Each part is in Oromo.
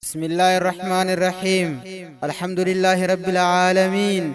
بسم الله الرحمن الرحيم. الحمد لله رب العالمين،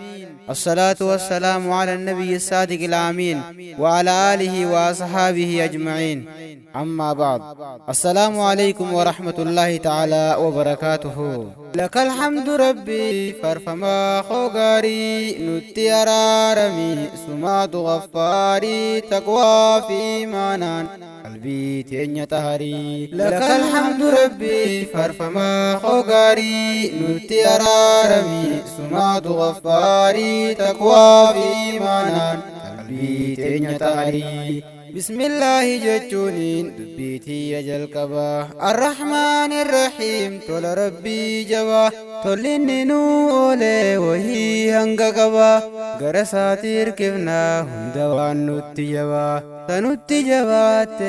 الصلاة والسلام على النبي الصادق الأمين وعلى آله وأصحابه أجمعين. أما بعد، السلام عليكم ورحمة الله تعالى وبركاته. لك الحمد ربي فرفما خوغاري نتي أرارمي سمات غفاري تقوى في مانان قلبي تينيا تهري. لك الحمد ربي فرفما خوغاري نتي أرارمي سمات غفاري تقوى في مانان قلبي تينيا تهري. بسم الله جتونين دبيتي أجل كبا الرحمن الرحيم تول ربي جوا تولين نولي وهي هنگا كبا غرساتير كفنا هندوان نتي جوا تنتي جوات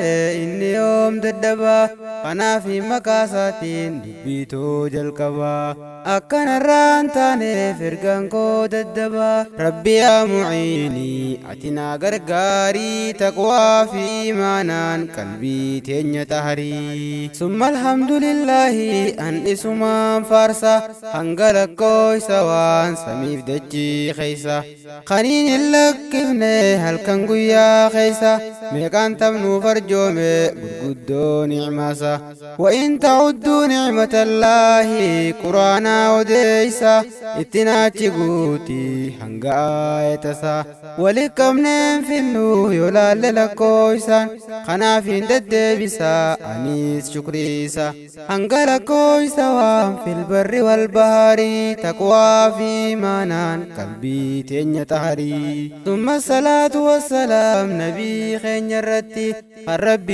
إني يوم ددبا أنا في مكاساتين دبيتو جل كبا أكن الرانتاني فرقان كو ددبا ربي يا معيني أتنا غرغاري تقوى في إيمانان قلبي تينيا تهري. ثم الحمد لله أن اسمان فارسا هنگلكو سوان سميف دجي خيسا خنين اللقفني هل كان قويا خيسا ميقان تبنو فرجومي برقدو نعماسا وإن تعدوا نعمة الله قرانا وديسا اتناتي قوتي هنگا آيتسا ولكم نين في النو يولال لكويسان خنافين ددبسا أنيس شكريسا هنگا لكويسا وام في البر والبحر تقوى في مانان قلبي تينيا تهري. ثم الصلاة والسلام نبي خين يرتي الرب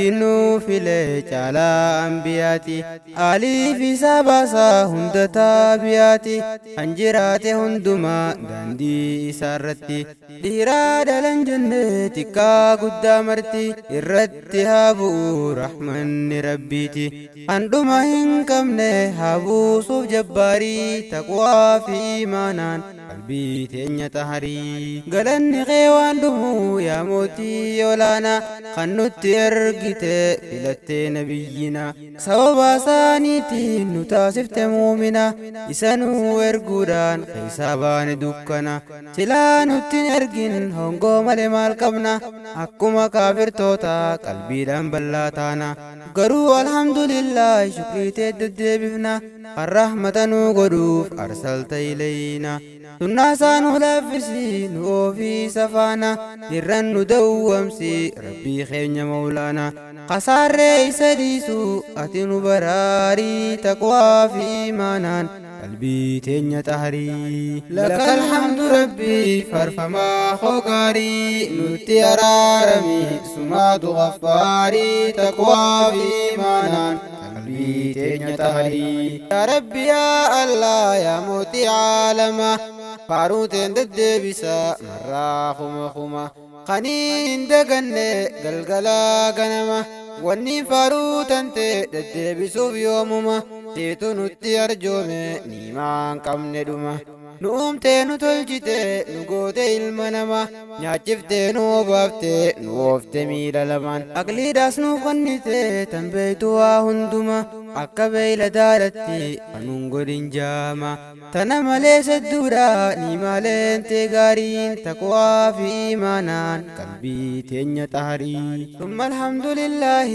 في ليك على أنبياتي آلي في ساباسا هند تابياتي أنجراتي هندما داندي إسارتي إرادة لنجنتي كا قدامرتي إردتي هابو رحمن ربيتي أندما هنكم هابو صوف جباري تقوى في إيمانان قلبي تينيا تهري. قلن غيوان دمو يا موتي يولانا خنوتي أرقتي فلتي نبينا سوابا سانيتي نتاسفت مؤمنا إسانو ارقودان خيسابان دكنا سلانوتي أرقين هنقو مالي قبنا حكما كافر توتا قلبي دان بلاتانا قروا الحمد لله شكريتي ددبفنا الرحمة نقروف أرسلت إلينا سناسان لافسين وفي سفانا نرن دوامسي ربي خير مولانا قصار ريس ديسو أتنو براري تقوى في إيمانان قلبي تينيا تهري. لك الحمد ربي فرفما خوغاري نتي أرارمي سمات غفاري تقوى في إيمانان قلبي تينيا تهري. يا ربي يا الله يا موتي عالما فاروتين ددبسا مرا خما خنين دغني غلغلا غنما وني فاروتن ددبسو يومما تيتو نتي أرجومي نيمان كم ندوما نومتي نتلجتي نقوتي المنما نياتشفتي نوبافتي نوفتي ميلا لمان أقلي داس نوخنتي تنبيتوا هندما أكبيل دارتي أنونغورين جاما تنم ليس الدورا نيمالين تغارين تقوى في إيمانان قلبي تينيا تهري. ثم الحمد لله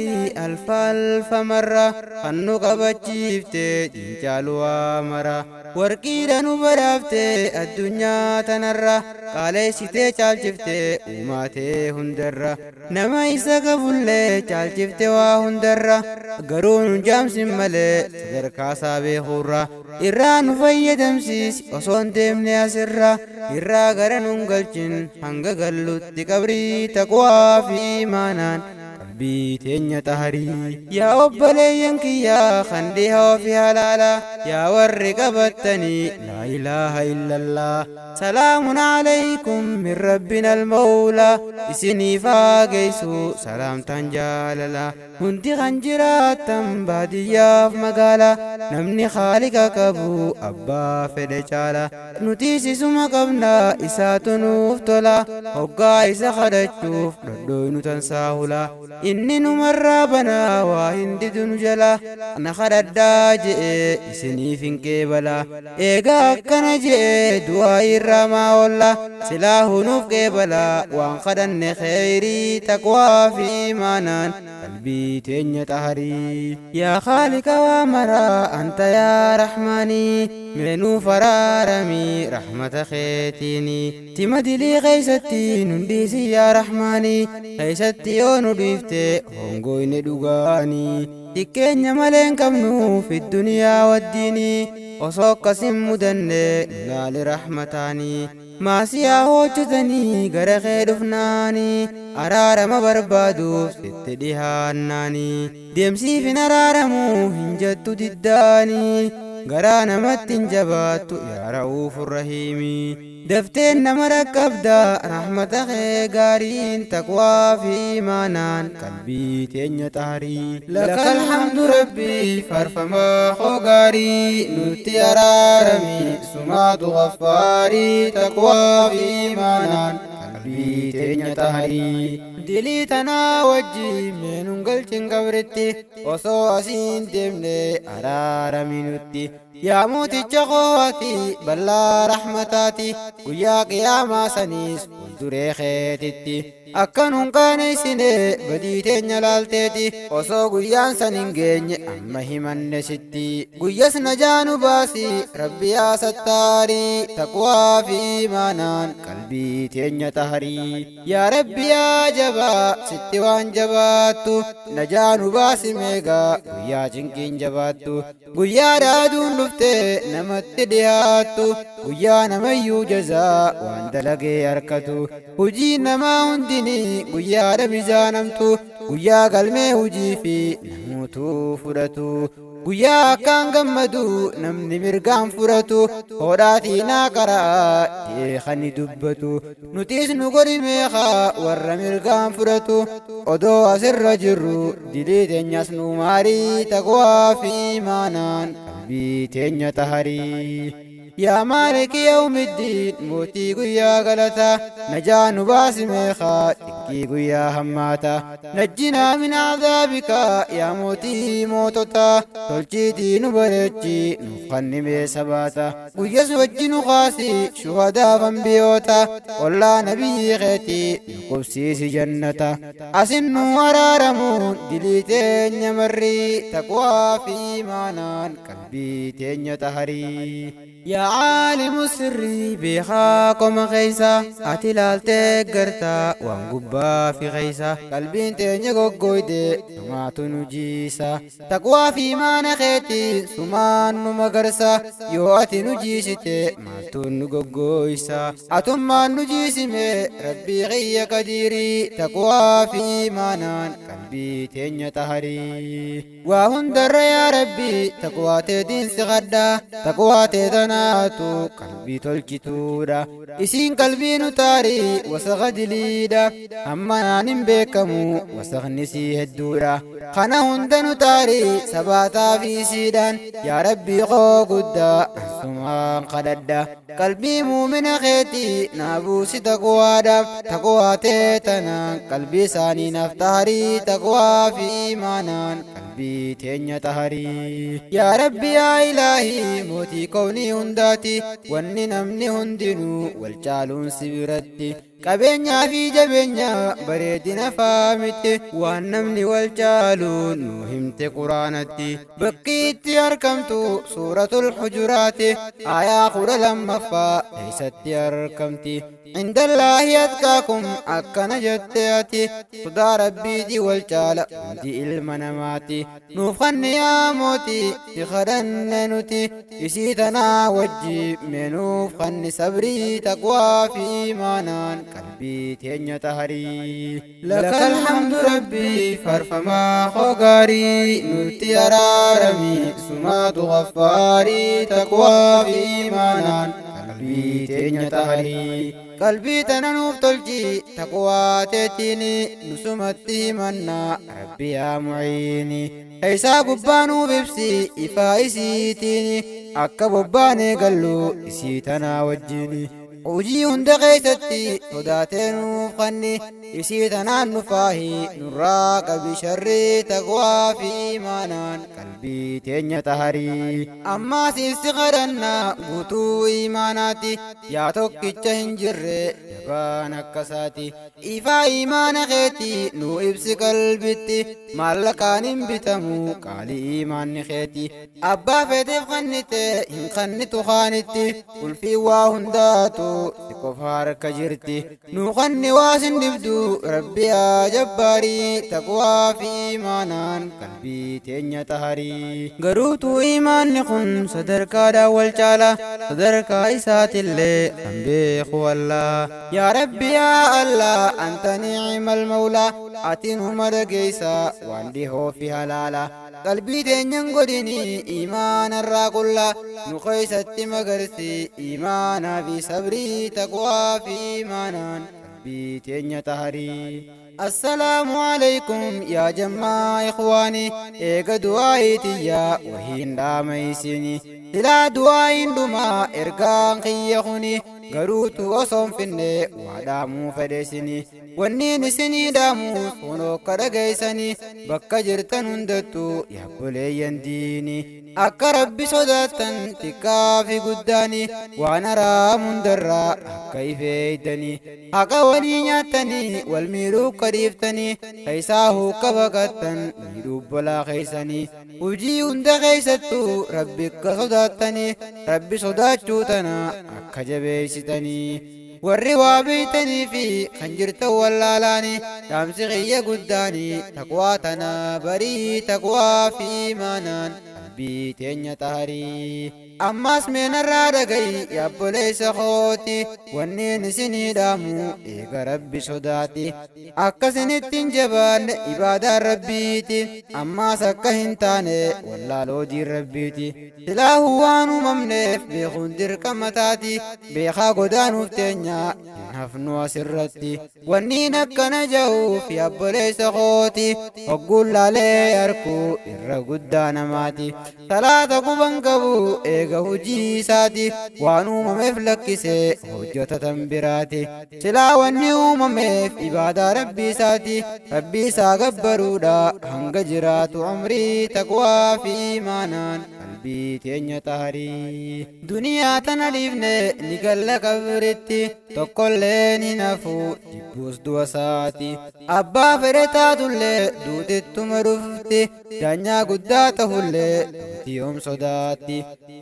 ألف ألف مرة أنو قبتشيفتي جنجالوا مرة ورقيدا نبرافتي الدنيا تنرى قالي سيتي چالچفتي وماتي هندرة نما إسا قبولي چالچفتي وهندرة قرون جامس ملي صدر كاسا بخورة إران فيدمسيس وصون ديمني أسرة إرا غرنون قلچن هنگا قلوت دي قبري تقوى في إيمانان قلبي تينيا تهري. يا أبلي ينكي يا خنديها في هلالا يا ورقبتني لا إله إلا الله سلام عليكم من ربنا المولى إسني فاقيسو سلام تنجاللا هنتي خنجرات بادية في مقالة نمني خالق كبو أبا فدجالا نتيسي سما قبنا إساتو نوفتلا هقا إسا خدجوف ردو نتنساهلا inni numarraa banaa waa hindi dunu jala na kadhadhaa je'e isiniif hin qeebala eegaa akkana je'e du'aa irraa maa olla silaa hunuuf qeebala waan kadhanne kheyrii taqwaa fi imaanaan qalbii teenya xaharii yaa khaaliqa waa maraa anta yaa rahmaanii meenuu faraaramii rahmata keetiini tima dilii keeysatti nundiisi yaa rahmaanii keeysatti yoo nu dhiifte hongoyne dhugaanii xiqqeenya maleen qabnu fi duniyaa waddiinii osoo akkasin mudanne ilaali rahmataanii maasiyaa hojjetanii gara kee dhufnaanii araarama barbaaduuf sitti dhihaannaanii deemsiif hin araaramuu hin jettu diddaanii garaa namatti hin jabaattu yaa ra'uufur rahiimii dafteen nama rakkabda rahmata kee gaariin taqwaa fi imaanaan qalbii teenya xaharii lakal hamdu rabbii farfamaa koo gaarii nutti araarami sumaatu gaffaarii taqwaa fi imaanaan qalbii teenya xaharii dilii tanaa wajji meenun galchin qabritti osoo asiin deemne araarami nutti yaa mooticha qowaati ballaa rahmataati guyyaa qiyaamaa saniis fuulduree keetitti akka nun qaaneessine badii teenya laalteeti osoo guyyaan san hin geenye amma himanne sitti guyyas najaa nu baasi rabbi yaa sattaarii taqwaa fi imaanaan qalbii teenya xaharii yaa rabbi yaa jabaa sitti waan jabaattu najaa nu baasi meegaa guyyaa cinqiin jabaattu guyyaa daaduun dhufte namatti dhiyaattu guyyaa namayyuu jazaa waan dalagee harkatu hujii namaa hundinii guyyaadha mizaanamtu guyyaa galmee hujii fi namuutuu fudhatu guyyaa akkaan gammadu namni mirgaan fudhatu hodhaatii naa qaraa deekani dubbatu nutis nu godhi meeqaa warra mirgaan fudhatu odoo asirra jirru dilii teenyas nu maarii taqwaa fi imaanaan qalbii teenya xaharii yaa maaliki yawmiddiin mootii guyyaa galata najaa nu baasi meeqaa xiqqii guyyaa hammaata najjinaa min cadaabika yaa mootii mootota tolchiitii nu bareechi nuuf kannimee sabaata guyyas wajji nu qaasi shuhadaaf ambiyoota ollaa nabiyyi keetii nu qubsiisi jannata asin nu araaramuun dilii teenya marrii taqwaa fi imaanaan qalbii teenya xaharii yaa عالم السر بخاكم غيسا أتلال تقرتا وانقبا في غيسا قلبين تنجو قويدي سمعت نجيسا تقوى في ما نخيتي سمان مغرسا يواتي نجيشتي مالتو نجو قويسا أتما نجيسمي ربي غي قديري تقوى في مانان قلبي تنجو طهري وهندر يا ربي تقوى تدين سغدا تقوى تدنا qalbii tolchituudha isiin qalbii nu taarii wasaqa diliidha amma naan hin beekamu wasaqni sii hedduudha kana hunda nu taarii sabaataa fi isiidhaan yaa rabbii koo guddaa ansumaan kadhadha qalbii muumina keetii naa buusi taqwaadhaaf taqwaa teetanaan qalbii isaanii naaf taarii taqwaa fi imaanaan qalbii teenya xaharii yaa rabbi yaa ilaahii mootii kownii hundaati wanni namni hundinuu wal caaluun si biratti qabeenyaa fi jabeenya bareedina faamite waan namni wal caaluun nu himte quraanatti bakki itti argamtu suuratul hujuraati aayaa 12ffaa keessatti argamti عند الله أتقاكم أكنا جتياتي صدا ربي والجالة دي المناماتي نوفن يا موتي تخرن نوتي يسيتنا وجي منوفن صبري تقوى في إيمانان قلبي تيني تهري لك الحمد ربي فرفما خوغاري نوتي أرارمي سمات غفاري تقوى في إيمانان قلبي تيني تهري قلبي تنانوف تلجي تقوى تيتيني نسمتي منا ربي يا معيني ايسا قبانو ببسي إفا إسيتيني أكا بباني قلو إسيتنا وجيني hojii hunda keessatti sodaatee nuuf kanni isii tanaan nufaahi nurraa qabi sharrii taqwaa fi imaanaan qalbii teenya taharii ammaa siifsi kadhannaa guutuu imaanaati yaa tokkicha hin jirre jabaan akkasaati ifaa imaana keeti nu ibsi qalbitti maallaqaan hin bitamu qaalii imaanni keeti abbaa fedheef kannite hin kannitu kaanitti ulfii waa hundaatu si qofa harka jirti nu kanni waa sin dhibdu rabbi yaa jabbaarii taqwaa fi imaanaan qalbii teenya taharii garuutu imaanni kun sadarkaadhaan wal caala sadarkaa isaatillee kan beeku allaa yaa rabbi yaa allah anta ni'imal mawlaa ati numa dhageeysa waan dhihoo fi halaala qalbii teenyan godhini imaanarraa qullaa nu keeysatti magarsi imaanaa fi sabrii taqwaa fi imaanaan qalbii teenya taharii السلام عليكم يا جماعة إخواني إيقا دعايتي يا وهين داميسيني إلا دعاين دما إرقان خيخوني قروتو أصم فيني ودامو فديسيني ونين سيني دامو سونو كرقيساني بكا جرتن هندتو يحبولي ينديني أكا ربي صداتن تكافي قداني وانا رامون درا كيف يدني أكا ولي نياتني والميرو قريفتني خيساهو كبقتن ميرو بلا خيساني وجي هند خيستو ربك صداتني ربي صداتشو تنا أكا جبيستني warri waa beeytanii fi kan jirtan wallaalaani dhaamsi qiyya guddaanii taqwaa tana barii taqwaa fi imaanaan qalbii teenya taharii ammaas meenarraa dhagayi yaabboleessa kooti wanneen isinii dhaamu eega rabbi sodaati akkasinittiin jabaanne ibaadaan rabbiiti ammaas akka hin taane wallaaloo diin rabbiiti silaahu waan uumamneef beekuun dirqama taati beekaa godaanuuf teenya hafnu asirratti wanniin akkana jahuuf yaabboleessa kooti hogguun laalee harkuu irra guddaa namaati salaata quban qabu eega hujii isaati waan uumameef lakkisee hojjetatan biraati silaa wanni uumameef ibaadaa rabbii isaati rabbii isaa gabbaruudha hanga jiraatu umrii taqwaa fi imaanaan qalbii teenya taharii duniyaa tana dhiifne ni galla qabritti tokkollee ni nafu jibbuus du'a isaati abbaa fedhe taatullee duutittuma dhufti daanyaa guddaa tahullee duuti yoom sodaatti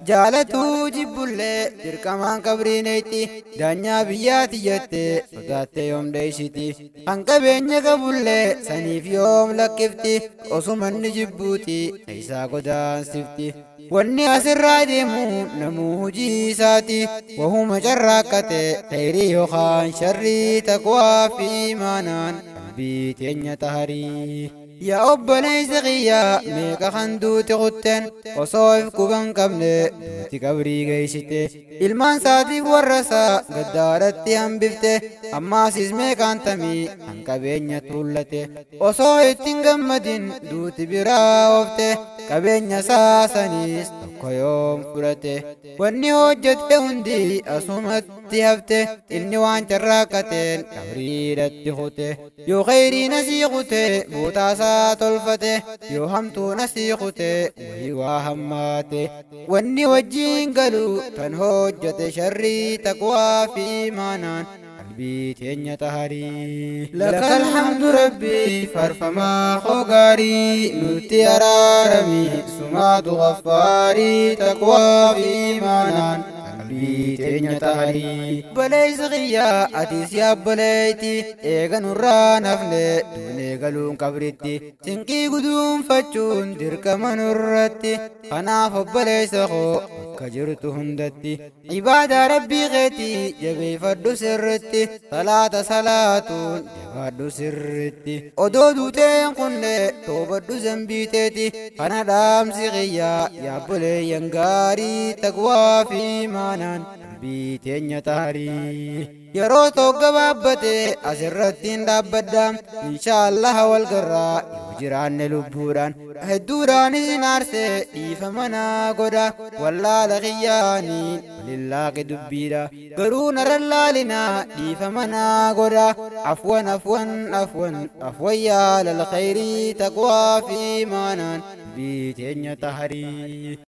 jaalatuu jibbullee dirqamaan qabriineetti daanyaa biyyaati jette sodaatte yoom dheeysiti kan qabeenya qabullee saniif yoom lakkifti osumanni jibbuuti isaa godaansifti wanni asirraa deemu namuu hujii isaati wahuma carraaqqate khayrii yookaan sharrii taqwaa fi imaanaan qalbii teenya taharii yaa obboleessa qiyyaa meeqa kan duuti kutteen osoo if quban qabne duuti qabrii geeysite ilmaan saatiif warra isaa gaddaadhatti hambifte ammaasis meeqaan tamii kan qabeenya tuullate osoo ittiin gammadin duuti biraa oofte qabeenya isaa saniis tokko yoom fudhate wanni hojjette hundi asumatti hafte inni waan carraaqqateen qabriidhatti kute yoo khayriin asii kute buutaasaa tolfate yoo hamtuun asii kute wayii waa hammaate wanni wajjiin galu tan hojjete sharrii taqwaa fi imaanaan qalbii teenya taharii laka alhamdu rabbii farfamaa khogaarii nutti araarami sumaatu gaffaarii taqwaa fi imaanaan qalbii teenya taharii baleeysa qiyyaa atiis yaabboleeyti eega nurraa nafne duunee galuun qabritti sinqii guduunfachuun dirqama nurratti kanaaf obboleeysa koo bakka jirtu hundatti ibaadaa rabbii keetii jabeeffadhu sirritti salaata salaatuun jabaadhu sirritti odoo duuteen kunne toobadhu zambiiteeti kana dhaamsi qiyyaa yaabboleeyyan gaarii taqwaa fi imaanaan imaanaan qalbii teenya taarii. Yeroo tokko baabbate asirrattiin dhaabbadda inshaallah wal garraa yoo jiraanne lubbuudhaan hedduudhaan isin aarsee dhiifama naa godha wallaala kiyyaanii lillaaqi dubbiidha garuu narran laalinaa dhiifama naa godha afwan yaalal khayrii taqwaa fi imaanaan qalbii teenya taarii.